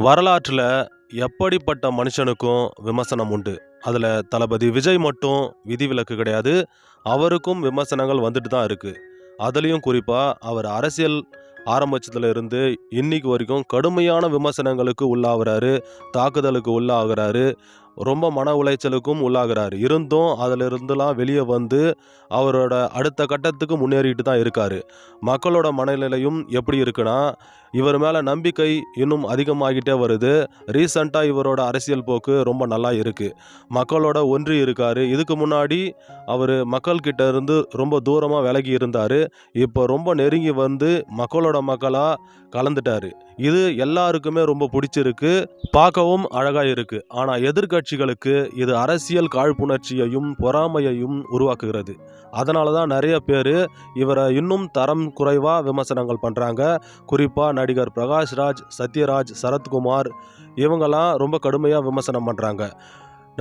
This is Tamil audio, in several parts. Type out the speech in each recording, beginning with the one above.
வரலாற்றில் எப்படிப்பட்ட மனுஷனுக்கும் விமர்சனம் உண்டு. அதில் தளபதி விஜய் மட்டும் விதிவிலக்கு கிடையாது. அவருக்கும் விமர்சனங்கள் வந்துட்டு தான் இருக்குது. அதுலேயும் குறிப்பாக அவர் அரசியல் ஆரம்பிச்சதுல இருந்து இன்னைக்கு வரைக்கும் கடுமையான விமர்சனங்களுக்கு உள்ளாகிறாரு, தாக்குதலுக்கு உள்ளாகிறாரு, ரொம்ப மன உளைச்சலுக்கும் உள்ளாகிறாரு. இருந்தும் அதிலிருந்துலாம் வெளியே வந்து அவரோட அடுத்த கட்டத்துக்கு முன்னேறிட்டு தான் இருக்காரு. மக்களோட மனநிலையும் எப்படி இருக்குன்னா, இவர் மேலே நம்பிக்கை இன்னும் அதிகமாகிட்டே வருது. ரீசண்டாக இவரோட அரசியல் போக்கு ரொம்ப நல்லா இருக்குது. மக்களோட ஒன்றி இருக்கார். இதுக்கு முன்னாடி அவர் மக்கள்கிட்ட இருந்து ரொம்ப தூரமாக விலகி இருந்தார். இப்போ ரொம்ப நெருங்கி வந்து மக்களோட மக்களாக கலந்துட்டார். இது எல்லாருக்குமே ரொம்ப பிடிச்சிருக்கு, பார்க்கவும் அழகாக இருக்குது. ஆனால் எதிர்கட்சிகளுக்கு இது அரசியல் காழ்ப்புணர்ச்சியையும் பொறாமையையும் உருவாக்குகிறது. அதனால தான் நிறைய பேர் இவரை இன்னும் தரம் குறைவாக விமர்சனங்கள் பண்ணுறாங்க. குறிப்பாக நடிகர் பிரகாஷ்ராஜ், சத்யராஜ், சரத்குமார் இவங்கெல்லாம் ரொம்ப கடுமையாக விமர்சனம் பண்ணுறாங்க.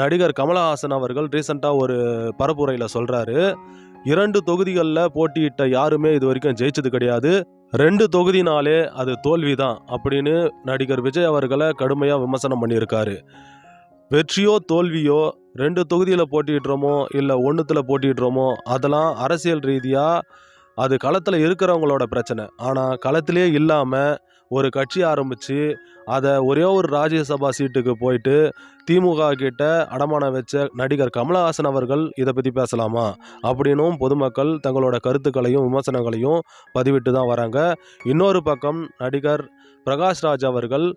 நடிகர் கமலஹாசன் அவர்கள் ரீசெண்டாக ஒரு பரப்புரையில் சொல்கிறாரு, 2 தொகுதிகளில் போட்டியிட்ட யாருமே இது வரைக்கும் ஜெயிச்சது கிடையாது, 2 தொகுதினாலே அது தோல்வி தான் அப்படின்னு நடிகர் விஜய் அவர்களை கடுமையாக விமர்சனம் பண்ணியிருக்காரு. வெற்றியோ தோல்வியோ 2 தொகுதியில் போட்டியிடுறோமோ இல்லை 1த்தில் போட்டியிடுறோமோ அதெல்லாம் அரசியல் ரீதியாக அது களத்தில் இருக்கிறவங்களோட பிரச்சனை. ஆனால் களத்திலே இல்லாமல் ஒரு கட்சி ஆரம்பித்து அதை ஒரே ஒரு ராஜ்யசபா சீட்டுக்கு போயிட்டு திமுக கிட்ட அடமானம் வச்ச நடிகர் கமலஹாசன் அவர்கள் இதை பற்றி பேசலாமா அப்படின்னும் பொதுமக்கள் தங்களோட கருத்துக்களையும் விமர்சனங்களையும் பதிவிட்டு தான் வராங்க. இன்னொரு பக்கம் நடிகர் பிரகாஷ்ராஜ் அவர்கள்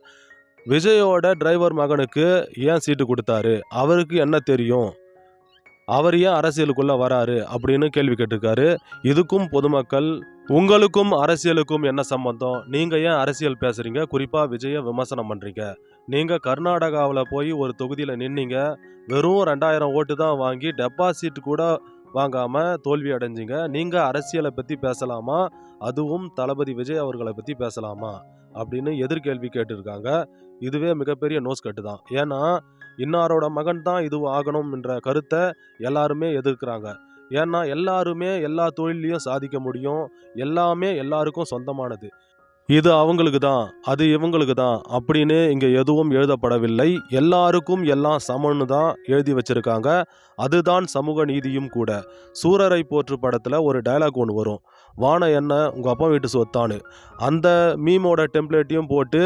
விஜயோட டிரைவர் மகனுக்கு ஏன் சீட்டு கொடுத்தாரு, அவருக்கு என்ன தெரியும், அவர் ஏன் அரசியலுக்குள்ளே வராரு அப்படின்னு கேள்வி கேட்டிருக்காரு. இதுக்கும் பொதுமக்கள், உங்களுக்கும் அரசியலுக்கும் என்ன சம்பந்தம், நீங்கள் ஏன் அரசியல் பேசுகிறீங்க, குறிப்பாக விஜயை விமர்சனம் பண்ணுறீங்க, நீங்கள் கர்நாடகாவில் போய் ஒரு தொகுதியில் நின்னீங்க, வெறும் 2000 ஓட்டு தான் வாங்கி டெபாசிட் கூட வாங்காமல் தோல்வி அடைஞ்சிங்க, நீங்கள் அரசியலை பற்றி பேசலாமா, அதுவும் தளபதி விஜய் அவர்களை பற்றி பேசலாமா அப்படின்னு எதிர்கேள்வி கேட்டிருக்காங்க. இதுவே மிகப்பெரிய நோஸ்கட்டு தான். ஏன்னா இன்னாரோட மகன் தான் இது ஆகணும் என்ற கருத்தை எல்லாருமே எதிர்க்கிறாங்க. ஏன்னா எல்லாருமே எல்லா தொழிலையும் சாதிக்க முடியும், எல்லாமே எல்லாருக்கும் சொந்தமானது, இது அவங்களுக்கு தான் அது இவங்களுக்கு தான் அப்படின்னு இங்கே எதுவும் எழுதப்படவில்லை. எல்லாருக்கும் எல்லாம் சமன்னு தான் எழுதி வச்சிருக்காங்க. அதுதான் சமூக நீதியும் கூட. சூரரை போற்று படத்தில் ஒரு டயலாக் ஒன்று வரும், வான என்ன உங்கள் அப்பா வீட்டு சொத்தான்னு. அந்த மீமோட டெம்ப்ளேட்டையும் போட்டு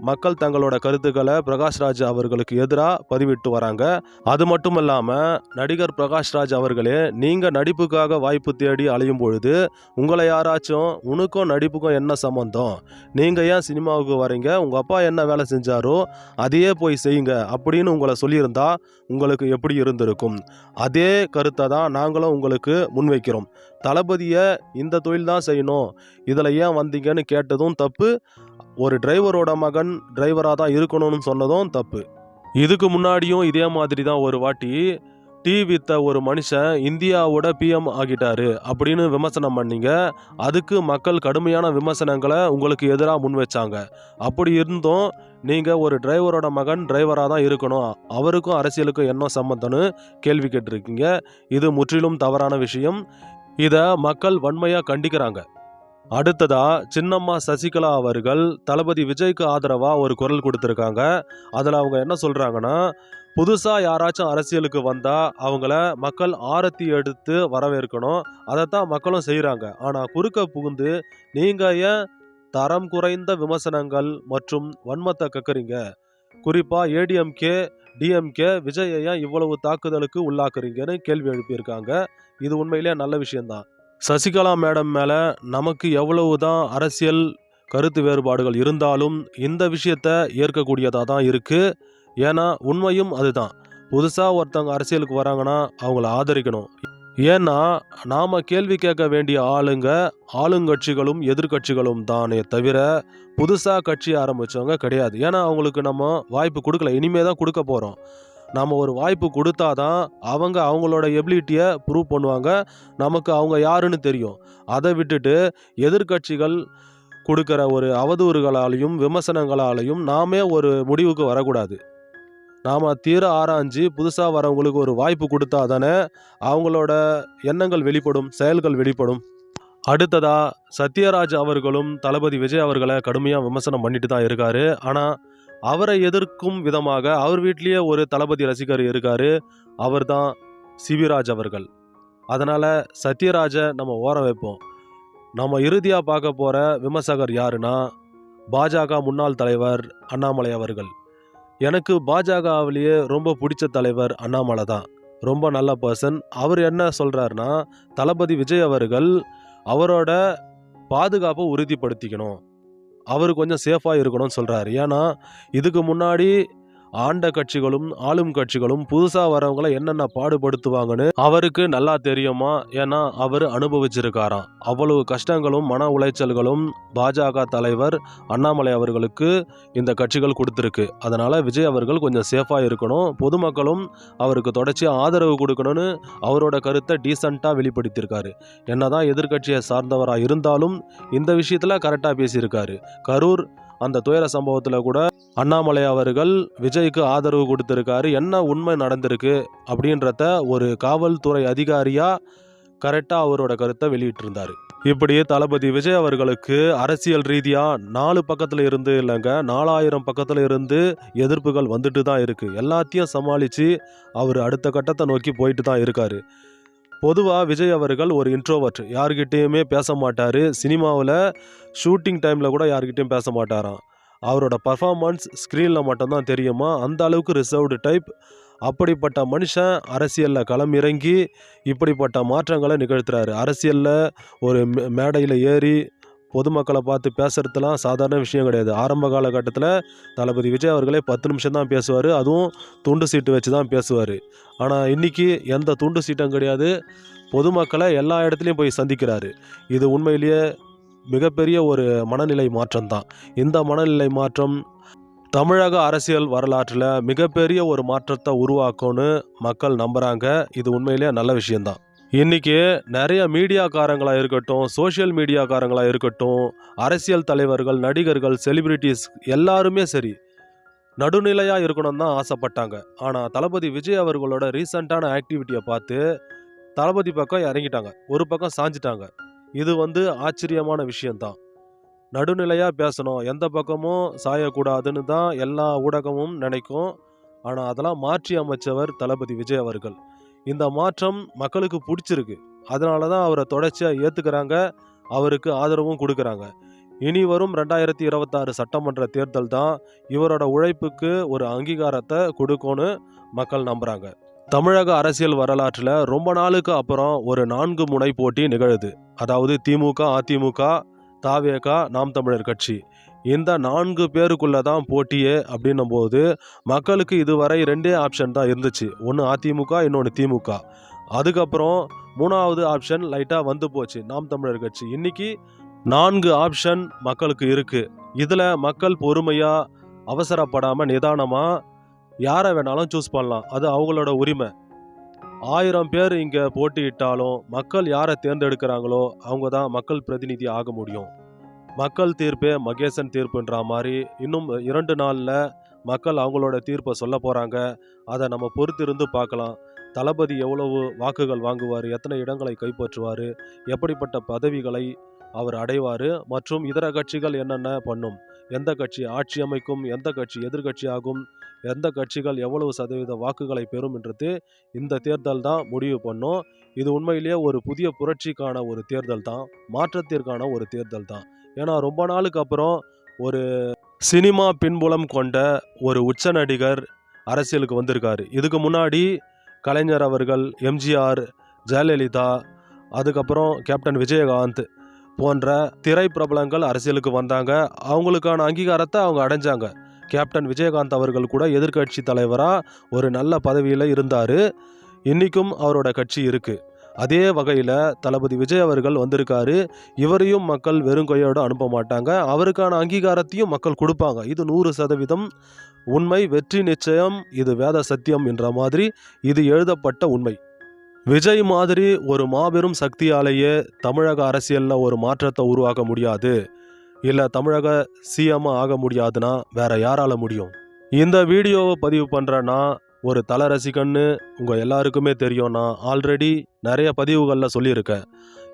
மக்கள் தங்களோட கருத்துக்களை பிரகாஷ்ராஜ் அவர்களுக்கு எதிராக பதிவிட்டு வராங்க. அது மட்டும் இல்லாமல் நடிகர் பிரகாஷ்ராஜ் அவர்களே, நீங்கள் நடிப்புக்காக வாய்ப்பு தேடி அலையும் பொழுது உங்களை யாராச்சும் உனக்கும் நடிப்புக்கும் என்ன சம்பந்தம், நீங்கள் ஏன் சினிமாவுக்கு வரீங்க, உங்கள் அப்பா என்ன வேலை செஞ்சாரோ அதையே போய் செய்யுங்க அப்படின்னு உங்களை சொல்லியிருந்தா உங்களுக்கு எப்படி இருந்திருக்கும்? அதே கருத்தை தான் நாங்களும் உங்களுக்கு முன்வைக்கிறோம். தளபதியை இந்த தொழில் தான் செய்யணும், இதில் ஏன் வந்தீங்கன்னு கேட்டதும் தப்பு, ஒரு டிரைவரோட மகன் டிரைவராக தான் இருக்கணும்னு சொன்னதும் தப்பு. இதுக்கு முன்னாடியும் இதே மாதிரி தான் ஒரு வாட்டி டீ வித்த ஒரு மனுஷன் இந்தியாவோட பிஎம் ஆகிட்டாரு அப்படின்னு விமர்சனம் பண்ணீங்க. அதுக்கு மக்கள் கடுமையான விமர்சனங்களை உங்களுக்கு எதிராக முன் வச்சாங்க. அப்படி இருந்தும் நீங்கள் ஒரு டிரைவரோட மகன் டிரைவராக தான் இருக்கணும், அவருக்கும் அரசியலுக்கும் என்ன சம்பந்தம்னு கேள்வி கேட்டிருக்கீங்க. இது முற்றிலும் தவறான விஷயம். இதை மக்கள் வன்மையாக கண்டிக்கிறாங்க. அடுத்ததா சின்னம்மா சசிகலா அவர்கள் தளபதி விஜய்க்கு ஆதரவாக ஒரு குரல் கொடுத்துருக்காங்க. அதில் அவங்க என்ன சொல்கிறாங்கன்னா, புதுசாக யாராச்சும் அரசியலுக்கு வந்தால் அவங்கள மக்கள் ஆரத்தி எடுத்து வரவேற்கணும், அதைத்தான் மக்களும் செய்கிறாங்க. ஆனால் குறுக்க புகுந்து நீங்கள் ஏன் தரம் குறைந்த விமர்சனங்கள் மற்றும் வன்மத்தை கக்குறீங்க, குறிப்பாக ஏடிஎம்கே டிஎம்கே விஜயை ஏன் இவ்வளவு தாக்குதலுக்கு உள்ளாக்குறீங்கன்னு கேள்வி எழுப்பியிருக்காங்க. இது உண்மையிலேயே நல்ல விஷயம்தான். சசிகலா மேடம் மேலே நமக்கு எவ்வளவு தான் அரசியல் கருத்து வேறுபாடுகள் இருந்தாலும் இந்த விஷயத்தை ஏற்கக்கூடியதாக தான் இருக்குது. ஏன்னா உண்மையும் அதுதான். புதுசாக ஒருத்தவங்க அரசியலுக்கு வராங்கன்னா அவங்கள ஆதரிக்கணும். ஏன்னா நாம் கேள்வி கேட்க வேண்டிய ஆளுங்க ஆளுங்கட்சிகளும் எதிர்கட்சிகளும் தானே தவிர புதுசாக கட்சி ஆரம்பித்தவங்க கிடையாது. ஏன்னா அவங்களுக்கு நம்ம வாய்ப்பு கொடுக்கல, இனிமே தான் கொடுக்க போகிறோம். நாம் ஒரு வாய்ப்பு கொடுத்தா தான் அவங்க அவங்களோட எபிலிட்டியை ப்ரூவ் பண்ணுவாங்க, நமக்கு அவங்க யாருன்னு தெரியும். அதை விட்டுட்டு எதிர்கட்சிகள் கொடுக்குற ஒரு அவதூறுகளாலையும் விமர்சனங்களாலையும் நாமே ஒரு முடிவுக்கு வரக்கூடாது. நாம் தீர ஆராய்ஞ்சு புதுசாக வரவங்களுக்கு ஒரு வாய்ப்பு கொடுத்தா தானே அவங்களோட எண்ணங்கள் வெளிப்படும், செயல்கள் வெளிப்படும். அடுத்ததாக சத்யராஜ் அவர்களும் தளபதி விஜய் அவர்களை கடுமையாக விமர்சனம் பண்ணிட்டு தான் இருக்காரு. ஆனால் அவரை எதிர்க்கும் விதமாக அவர் வீட்லேயே ஒரு தளபதி ரசிகர் இருக்காரு. அவர் தான் சிபிராஜ் அவர்கள். அதனால் சத்யராஜை நம்ம ஓரம் வைப்போம். நம்ம இறுதியாக பார்க்க போகிற விமர்சகர் யாருன்னா பாஜக முன்னாள் தலைவர் அண்ணாமலை அவர்கள். எனக்கு பாஜகவிலேயே ரொம்ப பிடிச்ச தலைவர் அண்ணாமலை தான். ரொம்ப நல்ல பர்சன். அவர் என்ன சொல்கிறாருன்னா, தளபதி விஜய் அவர்கள் அவரோட பாதுகாப்பை உறுதிப்படுத்திக்கணும், அவர் கொஞ்சம் சேஃபாக இருக்கணும்னு சொல்கிறாரு. ஏன்னா இதுக்கு முன்னாடி ஆண்ட கட்சிகளும் ஆளும் கட்சிகளும் புதுசாக வரவங்களை என்னென்ன பாடுபடுத்துவாங்கன்னு அவருக்கு நல்லா தெரியுமா. ஏன்னா அவர் அனுபவிச்சிருக்காராம். அவ்வளவு கஷ்டங்களும் மன உளைச்சல்களும் பாஜக தலைவர் அண்ணாமலை அவர்களுக்கு இந்த கட்சிகள் கொடுத்துருக்கு. அதனால் விஜய் அவர்கள் கொஞ்சம் சேஃபாக இருக்கணும், பொதுமக்களும் அவருக்கு தொடர்ச்சியாக ஆதரவு கொடுக்கணும்னு அவரோட கருத்தை டீசெண்டாக வெளிப்படுத்தியிருக்காரு. என்னதான் எதிர்கட்சியை சார்ந்தவராக இருந்தாலும் இந்த விஷயத்தில் கரெக்டாக பேசியிருக்காரு. கரூர் அந்த துயர சம்பவத்தில் கூட அண்ணாமலை அவர்கள் விஜய்க்கு ஆதரவு கொடுத்துருக்காரு. என்ன உண்மை நடந்திருக்கு அப்படின்றத ஒரு காவல்துறை அதிகாரியாக கரெக்டாக அவரோட கருத்தை வெளியிட்டிருந்தார். இப்படி தளபதி விஜய் அவர்களுக்கு அரசியல் ரீதியாக 4 பக்கத்தில் இருந்து இல்லைங்க 4000 பக்கத்தில் இருந்து எதிர்ப்புகள் வந்துட்டு தான் இருக்குது. எல்லாத்தையும் சமாளித்து அவர் அடுத்த கட்டத்தை நோக்கி போயிட்டு தான் இருக்கார். பொதுவாக விஜய் அவர்கள் ஒரு இன்ட்ரோவர்ட், யார்கிட்டையுமே பேச மாட்டார். சினிமாவில் ஷூட்டிங் டைமில் கூட யார்கிட்டையும் பேச மாட்டாராம். அவரோட பர்ஃபார்மன்ஸ் ஸ்க்ரீனில் மட்டும்தான் தெரியுமா, அந்த அளவுக்கு ரிசர்வ்டு டைப். அப்படிப்பட்ட மனுஷன் அரசியலில் களமிறங்கி இப்படிப்பட்ட மாற்றங்களை நிகழ்த்துறாரு. அரசியலில் ஒரு மேடையில் ஏறி பொதுமக்களை பார்த்து பேசுகிறதுலாம் சாதாரண விஷயம் கிடையாது. ஆரம்ப காலகட்டத்தில் தளபதி விஜய் அவர்களே 10 நிமிஷம் தான் பேசுவார், அதுவும் துண்டு சீட்டு வச்சு தான் பேசுவார். ஆனால் இன்றைக்கி எந்த துண்டு சீட்டும் கிடையாது, பொதுமக்களை எல்லா இடத்துலையும் போய் சந்திக்கிறாரு. இது உண்மையிலேயே மிகப்பெரிய ஒரு மனநிலை மாற்றம் தான். இந்த மனநிலை மாற்றம் தமிழக அரசியல் வரலாற்றில் மிகப்பெரிய ஒரு மாற்றத்தை உருவாக்கும்னு மக்கள் நம்புகிறாங்க. இது உண்மையிலேயே நல்ல விஷயந்தான். இன்றைக்கி நிறைய மீடியாக்காரங்களாக இருக்கட்டும், சோஷியல் மீடியாக்காரங்களாக இருக்கட்டும், அரசியல் தலைவர்கள், நடிகர்கள், செலிபிரிட்டிஸ் எல்லாருமே சரி நடுநிலையாக இருக்கணும்னு தான் ஆசைப்பட்டாங்க. ஆனால் தளபதி விஜய் அவர்களோட ரீசண்டான ஆக்டிவிட்டியை பார்த்து தளபதி பக்கம் இறங்கிட்டாங்க, ஒரு பக்கம் சாஞ்சிட்டாங்க. இது ஆச்சரியமான விஷயந்தான். நடுநிலையாக பேசணும், எந்த பக்கமும் சாயக்கூடாதுன்னு தான் எல்லா ஊடகமும் நினைக்கும். ஆனால் அதெல்லாம் மாற்றி அமைச்சவர் தளபதி விஜய் அவர்கள். இந்த மாற்றம் மக்களுக்கு பிடிச்சிருக்கு. அதனால தான் அவரை தொடர்ச்சியாக ஏற்றுக்கிறாங்க, அவருக்கு ஆதரவும் கொடுக்குறாங்க. இனி வரும் 2026 சட்டமன்ற தேர்தல் தான் இவரோட உழைப்புக்கு ஒரு அங்கீகாரத்தை கொடுக்கும்னு மக்கள் நம்புகிறாங்க. தமிழக அரசியல் வரலாற்றில் ரொம்ப நாளுக்கு அப்புறம் ஒரு 4 முனை போட்டி நிகழுது. அதாவது திமுக, அதிமுக, தாவேக, நாம் தமிழர் கட்சி. இந்த 4 பேருக்குள்ளே தான் போட்டியே அப்படின்னும் போது மக்களுக்கு இதுவரை 2 ஆப்ஷன் தான் இருந்துச்சு. ஒன்று அதிமுக, இன்னொன்று திமுக. அதுக்கப்புறம் 3வது ஆப்ஷன் லைட்டாக வந்து போச்சு, நாம் தமிழர் கட்சி. இன்றைக்கி 4 ஆப்ஷன் மக்களுக்கு இருக்குது. இதில் மக்கள் பொறுமையாக அவசரப்படாமல் நிதானமாக யாரை வேணாலும் சூஸ் பண்ணலாம், அது அவங்களோட உரிமை. 1000 பேர் இங்கே போட்டியிட்டாலும் மக்கள் யாரை தேர்ந்தெடுக்கிறாங்களோ அவங்க தான் மக்கள் பிரதிநிதி ஆக முடியும். மக்கள் தீர்ப்பே மகேசன் தீர்ப்புன்ற மாதிரி இன்னும் 2 நாளில் மக்கள் அவங்களோட தீர்ப்பை சொல்ல போகிறாங்க. அதை நம்ம பொறுத்திருந்து பார்க்கலாம். தளபதி எவ்வளவு வாக்குகள் வாங்குவார், எத்தனை இடங்களை கைப்பற்றுவார், எப்படிப்பட்ட பதவிகளை அவர் அடைவார், மற்றும் இதர கட்சிகள் என்னென்ன பண்ணும், எந்த கட்சி ஆட்சி அமைக்கும், எந்த கட்சி எதிர்கட்சி ஆகும், எந்த கட்சிகள் எவ்வளவு சதவீத வாக்குகளை பெறும் என்றது இந்த தேர்தல் தான் முடிவு பண்ணும். இது உண்மையிலேயே ஒரு புதிய புரட்சிக்கான ஒரு தேர்தல் தான், மாற்றத்திற்கான ஒரு தேர்தல் தான். ஏன்னா ரொம்ப நாளுக்கு அப்புறம் ஒரு சினிமா பின்புலம் கொண்ட ஒரு உச்ச நடிகர் அரசியலுக்கு வந்திருக்காரு. இதுக்கு முன்னாடி கலைஞர் அவர்கள், எம்ஜிஆர், ஜெயலலிதா, அதுக்கப்புறம் கேப்டன் விஜயகாந்த் போன்ற திரை பிரபலங்கள் அரசியலுக்கு வந்தாங்க. அவங்களுக்கான அங்கீகாரத்தை அவங்க அடைஞ்சாங்க. கேப்டன் விஜயகாந்த் அவர்கள் கூட எதிர்கட்சி தலைவராக ஒரு நல்ல பதவியில் இருந்தார். இன்றைக்கும் அவரோட கட்சி இருக்குது. அதே வகையில் தளபதி விஜய் அவர்கள் வந்திருக்காரு. இவரையும் மக்கள் வெறுங்கையோடு அனுப்ப மாட்டாங்க, அவருக்கான அங்கீகாரத்தையும் மக்கள் கொடுப்பாங்க. இது 100% உண்மை, வெற்றி நிச்சயம், இது வேத சத்தியம் என்ற மாதிரி இது எழுதப்பட்ட உண்மை. விஜய் மாதிரி ஒரு மாபெரும் சக்தியாலேயே தமிழக அரசியலில் ஒரு மாற்றத்தை உருவாக்க முடியாது, இல்லை தமிழக சிஎம் ஆக முடியாதுன்னா வேற யாரால முடியும்? இந்த வீடியோவை பதிவு பண்ணுறேன்னா ஒரு தல ரசிகன்னு உங்கள் எல்லாருக்குமே தெரியும். நான் ஆல்ரெடி நிறைய பதிவுகளில் சொல்லியிருக்கேன்.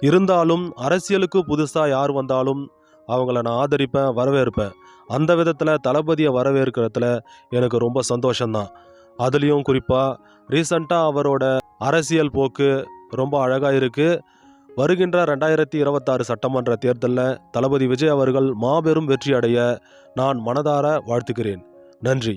இருந்தாலும் அரசியலுக்கு புதுசாக யார் வந்தாலும் அவங்கள நான் ஆதரிப்பேன், வரவேற்பேன். அந்த விதத்தில் தளபதியை வரவேற்கிறதுல எனக்கு ரொம்ப சந்தோஷம்தான். அதுலேயும் குறிப்பாக ரீசண்டாக அவரோட அரசியல் போக்கு ரொம்ப அழகாக இருக்குது. வருகின்ற 2026 சட்டமன்ற தேர்தலில் தளபதி விஜய் அவர்கள் மாபெரும் வெற்றி அடைய நான் மனதார வாழ்த்துகிறேன். நன்றி.